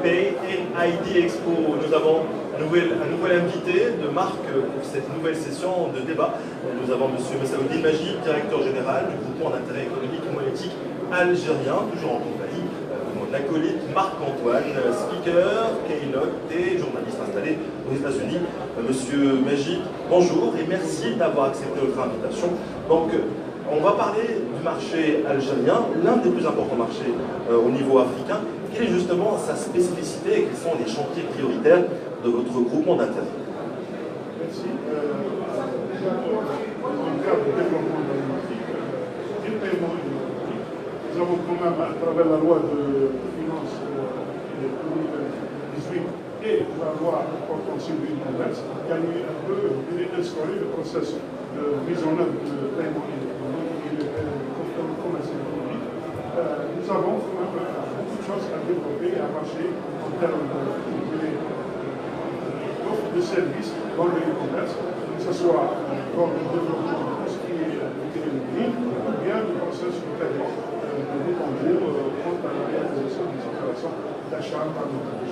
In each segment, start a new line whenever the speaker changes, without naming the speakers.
Pay ID Expo. Nous avons un nouvel invité de marque pour cette nouvelle session de débat. Nous avons M. Messaoudine Majid, directeur général du groupement d'intérêt économique et monétique algérien, toujours en compagnie de mon acolyte Marc-Antoine, speaker, keynote et journaliste installé aux États-Unis. Monsieur Majid, bonjour et merci d'avoir accepté notre invitation. Donc, on va parler du marché algérien, l'un des plus importants marchés au niveau africain. Quelle est justement sa spécificité et quels sont les chantiers prioritaires de votre groupement d'intérêt?
Merci. Dans le cadre du développement de la politique, du paiement et de la politique, nous avons quand même, à travers la loi de finances de 2018 et la loi portant sur le commerce, gagné un peu instauré le processus de mise en œuvre de paiement électronique et de commerce électronique. Nous avons quand même beaucoup de choses à développer et à marcher en termes d'offres de services dans le e-commerce, que ce soit dans le développement de tout ce qui est ligne ou bien le processus de paiement de bout en bout quant à la réalisation des opérations d'achat par notre.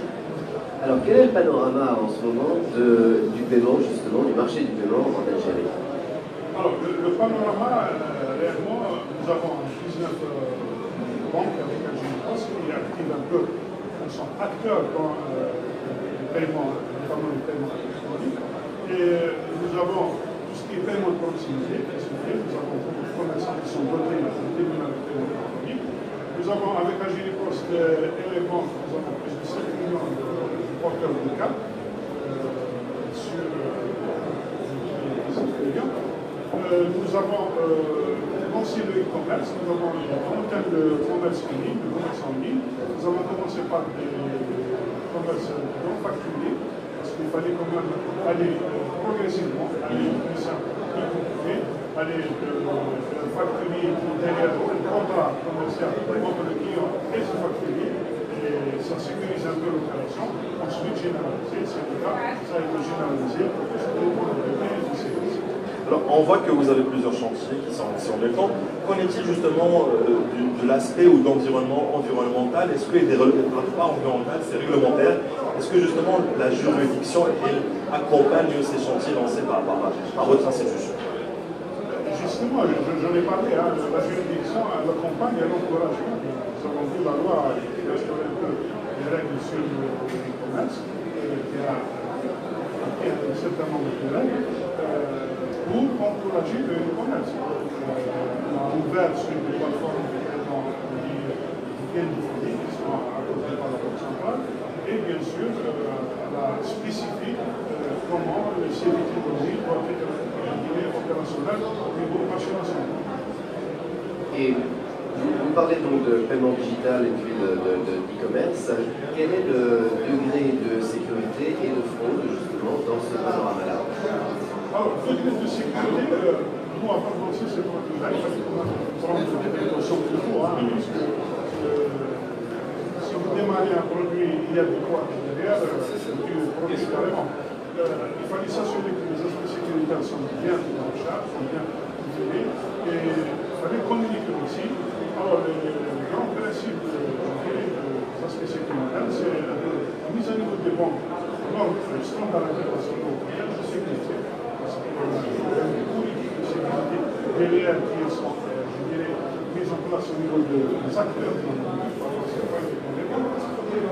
Alors, quel est le panorama en ce moment du paiement, justement, du marché du paiement en Algérie?
Alors, le panorama, réellement, nous avons 19 banques avec Algérie Post qui activent un peu, qui sont acteurs dans le paiement, notamment le paiement électronique. Et nous avons tout ce qui est paiement de proximité, nous avons beaucoup de commerçants qui sont dotés de terminal de paiement électronique. Nous avons avec Algérie Post et les banques, nous avons plus de 7 millions de porteurs de cartes sur ces millions. Nous avons lancé le e-commerce, nous avons une trentaine de commerce en ligne, Nous avons commencé par des commerces non facturés, parce qu'il fallait quand même aller progressivement, aller de simple aller de facturier derrière un contrat commercial entre le client et ce facturier. Et ça sécurise un peu l'opération. Ensuite, généraliser, c'est le cas, ça a été généralisé pour que ça dépend de services.
Alors, on voit que vous avez plusieurs chantiers qui sont en même temps. Qu'en est-il justement de l'aspect ou de l'environnement environnemental? Est-ce que pas environnemental, c'est réglementaire? Est-ce que justement la juridiction accompagne ces chantiers lancés par votre institution?
Justement, j'en ai parlé, la juridiction l'accompagne et l'encourage. Nous avons vu la loi qui restaure un peu les règles sur le commerce, qui a un certain nombre de règles. Pour encourager le commerce. On a ouvert sur des plateformes de paiement bien définies, qui sont accordées par la Banque centrale, et bien sûr, elle a spécifié comment le service économique doit être opérationnel au niveau du marché national.
Et vous parlez donc de paiement digital et puis d'e-commerce. Quel est le degré de sécurité et de fraude, justement, dans ce panorama-là?
Alors, le degré de sécurité, nous, avant de lancer ce produit-là, il fallait prendre des précautions plus fortes. Parce que si vous démarrez un produit, il y a des droits derrière, du produit carrément. Il fallait s'assurer que les aspects sécuritaires sont bien pris en charge, sont bien gérés, et il fallait communiquer aussi. Alors, le grand principe des aspects sécuritaires, c'est la mise à niveau des banques, le standard international de sécurité. Des politiques de sécurité derrière qui sont, je dirais, mises en place au niveau des acteurs.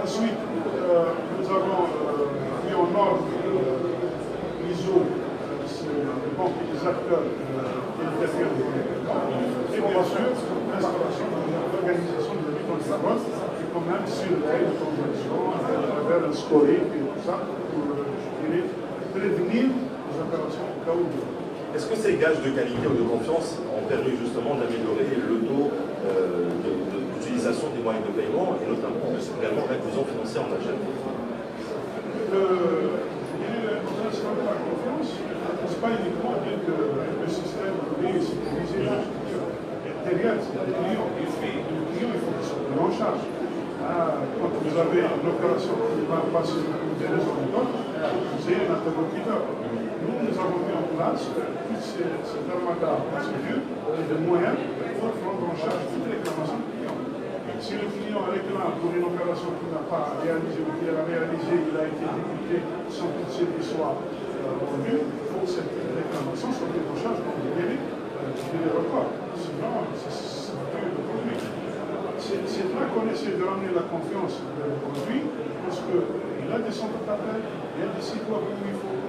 Ensuite, nous avons mis en ordre l'ISO, les banques et les acteurs qui interviennent dans les paiements. Et bien sûr, l'installation de l'organisation de la lutte anti-fraude qui quand même surveille les transactions à travers un scoring et tout ça pour, je dirais, prévenir les opérations au cas où.
Est-ce que ces gages de qualité ou de confiance ont permis justement d'améliorer le taux d'utilisation des moyens de paiement et notamment également l'inclusion financière en Algérie?
L'installation de la confiance, ce n'est pas uniquement dire que le système est sécurisé. Derrière, c'est le client. Le client, il faut qu'il soit pris en charge. Quand vous avez une opération qui va passer pour des raisons d'autres, vous avez un interlocuteur. Nous avons mis en place toutes ces armadas de procédures et de moyens pour prendre en charge toutes les réclamations du client. Si le client réclame pour une opération qu'il n'a pas réalisée ou qu'il a réalisée, il a été exécuté sans que le service soit rendu, il faut que cette réclamation soit prise en charge dans le délai du record. Sinon, ça va tuer le produit. C'est là qu'on essaie de ramener la confiance dans le produit, parce qu'il a des centres d'appel, il y a des sites web où il faut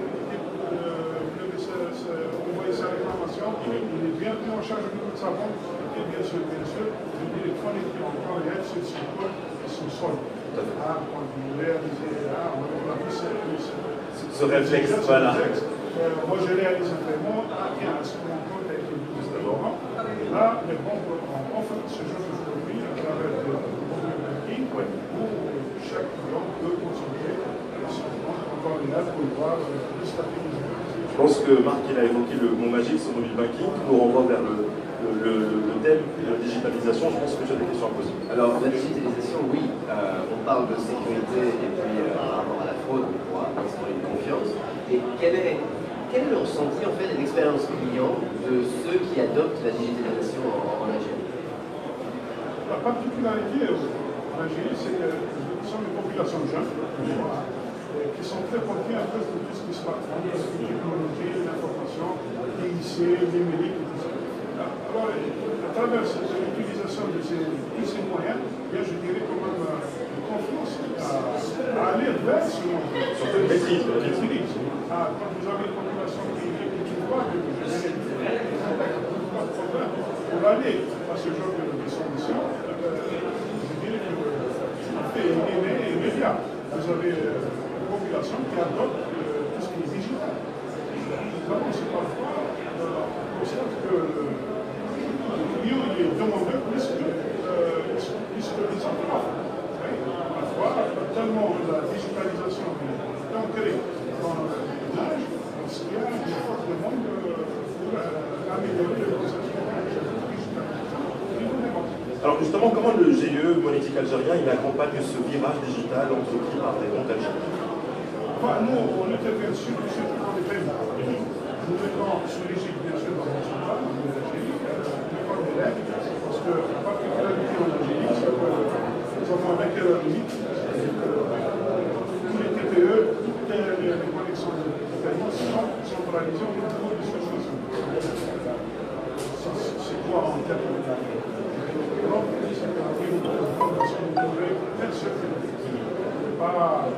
envoyer sa réclamation, il est bien pris en charge de toute sa banque, et bien sûr, le téléphonique qui est en temps réel sur le site web et son solde. Quand vous réalisez, on a vu
ce réflexe, voilà.
Moi, je réalise un paiement, tiens, est-ce que mon compte a été utilisé? Là, les banques offrent ce genre de produit à travers le mobile banking où chaque client peut consulter son compte en temps réel pour voir le statut du jeu.
Je pense que Marc il a évoqué le mot magique sur mobile banking, qui nous renvoie vers le thème de la digitalisation. Je pense que tu as des questions à poser.
Alors, la digitalisation, oui, on parle de sécurité et puis par rapport à la fraude, on pourra instaurer une confiance. Et quel est le ressenti en fait de l'expérience client de ceux qui adoptent la digitalisation en Algérie?
La particularité en Algérie, c'est que nous sommes une population jeune, qui sont très portés à cause de tout ce qui se passe, la technologie, l'information, l'IC, le numérique et tout ça. Alors, à travers l'utilisation de tous ces moyens, bien, je dirais quand même une confiance à aller vers ce monde.
Maîtrise.
Quand vous avez une population qui voit que vous avez des problèmes pour aller à ce genre de solution, je dirais que l'effet est immédiat. Vous avez une population qui adopte tout ce qui est digital. Nous avons aussi parfois constate que le client est demandeur plus que les entreprises. Parfois, tellement la digitalisation est ancrée dans le village, parce qu'il y a une forte demande pour améliorer le processus de digitalisation au niveau des banques.
Alors justement, comment le GIE monétique algérien il accompagne ce virage digital entrepris par les banques algériennes?
Nous, on intervient surtout dans les paiements. Nous mettons sous l'égide, bien sûr, dans le central, en Algérie, l'école des règles, parce que la particularité en Algérie, c'est que nous avons un acquéreur unique, tous les TPE, toutes les connexions de paiement sont centralisées au niveau du social national. C'est quoi en termes de l'Europe? C'est qu'un niveau de fondation de telle sécurité. Pas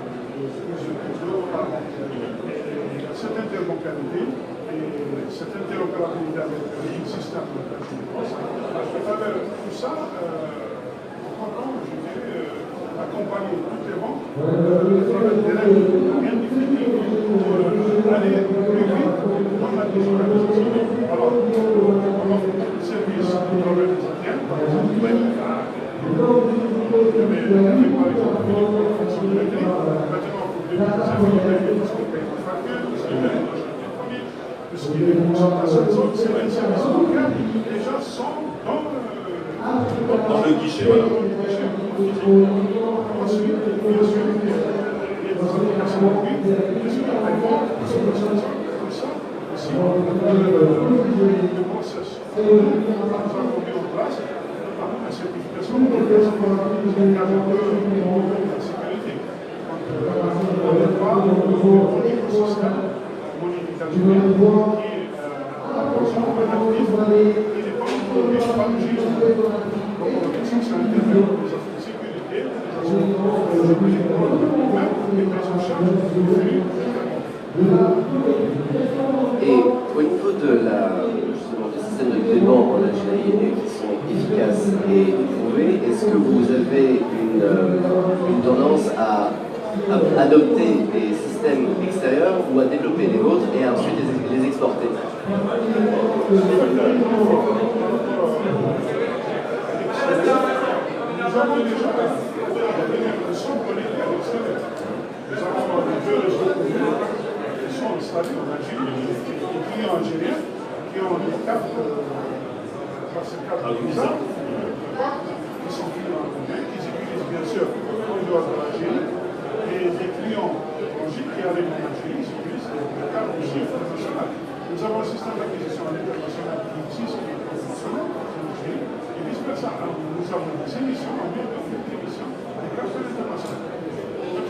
cette interbancarité et cette interopérabilité avec le système de défense, à travers tout ça, on entend, je dirais, accompagner toutes les banques à travers des règles bien définies pour aller plus vite dans la digitalisation. Alors, on offre des services à travers les ATM, par exemple, par exemple, les gens sont
dans le guichet, voilà.
Ensuite, bien sûr, il y a des applications mobiles, des paiements, des solutions comme ça. Aussi, le process. Nous avons mis en place la certification de la sécurité. On n'est pas au niveau système monétique algérien qui est actif, il n'est pas produit par le GIE. Donc, on est censé intervenir pour les aspects de sécurité, même les prises en charge du flux.
Et au niveau de justement, des systèmes de paiement en Algérie qui sont efficaces et éprouvés, est-ce que vous avez une tendance à adopter des systèmes extérieurs ou à développer les vôtres et à ensuite les exporter?
Nous avons déjà des sons connectés à l'extérieur. Nous avons deux réseaux qui sont installés en Algérie, des clients algériens qui ont des cartes, bizarres, qui sont clients algériens, qui utilisent bien sûr en dehors de l'Algérie, et des clients étrangers qui arrivent en Algérie, qui utilisent des cartes aussi internationales. Nous avons un système d'acquisition à l'international qui existe, qui est professionnel en Algérie, et vice-versa. Nous avons des émissions en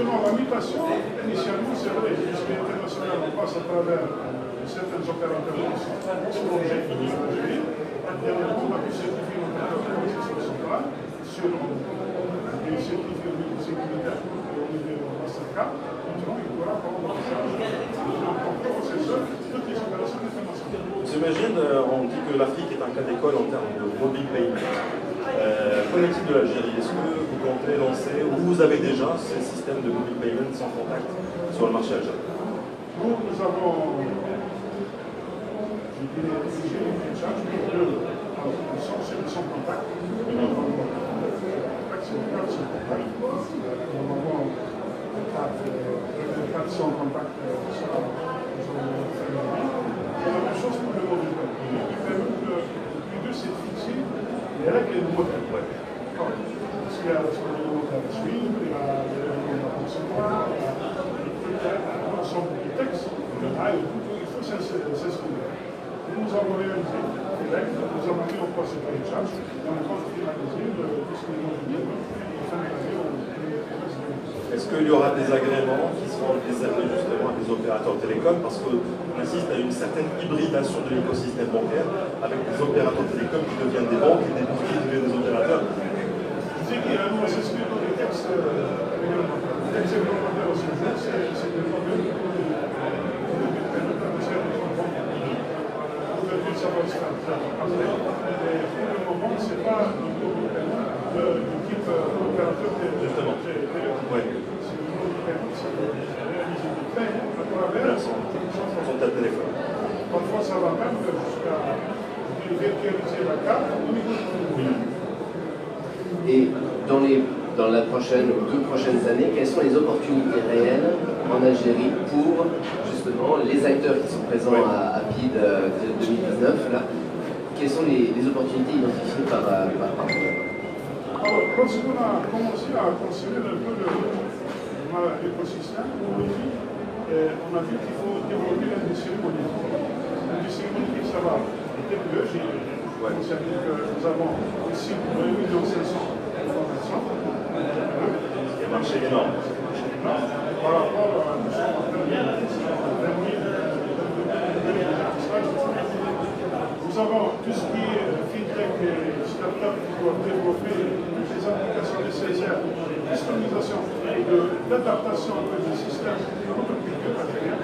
Maintenant, la mutation, initialement, c'est vrai, puisque l'international, on passe à travers certains opérateurs qui sont prolongés en Algérie. Dernièrement, on a pu certifier notre opérateur centrale sur des certificats sécuritaires au niveau de Mastercard. Maintenant, il pourra prendre en charge en processeur toutes les opérations internationales.
J'imagine, on dit que l'Afrique est un cas d'école en termes de mobile payment. Qu'en est-il de l'Algérie? Est-ce que vous comptez lancer, ou vous avez déjà ces systèmes de mobile payment sans contact sur le marché algérien?
Nous avons, je dirais, exigé une charge sans contact. C'est le cas sans contact. Normalement, le cas sans contact sera la même chose pour le mobile payment. Il permet que l'idée, c'est de fixer les règles et le modèle. Parce qu'il y a le modèle à suivre, il y a le modèle à recevoir, il y a l'ensemble du texte. Il faut s'inscrire. Nous avons réalisé les règles, nous avons mis en place cette charge et on compte finaliser tout ce qui est immobilier en fin d'année.
Est-ce qu'il y aura des agréments qui seront réservés justement à des opérateurs télécoms? Parce qu'on assiste à une certaine hybridation de l'écosystème bancaire avec des opérateurs télécoms qui deviennent des banques et des banques qui deviennent des opérateurs.
Je dis qu'il y a un assessment dans les textes réglementaires. Les textes réglementaires au sujet, c'est le problème de ça va se faire après. Et pour le moment, ce n'est pas du type opérateur
justement.
Ouais. C'est le nouveau paiement, c'est réaliser des paiements à travers
son téléphone.
Parfois, ça va même jusqu'à virtualiser la carte au niveau du
Et dans la prochaine ou 2 prochaines années, quelles sont les opportunités réelles en Algérie pour justement les acteurs qui sont présents à PID 2019 là, quelles sont les opportunités identifiées par vous?
Alors, lorsqu'on a commencé à considérer un peu l'écosystème, on a vu qu'il faut développer l'industrie monétique. L'industrie monétique, ça va. Et TPE, c'est-à-dire que nous avons ici 1,5 million de formations.
C'est un marché énorme.
Par rapport à nous sommes en train de 20 000 nous avons tout ce qui est fintech et start-up qui doivent développer des applications nécessaires de customisation et d'adaptation des systèmes pour le public algérien.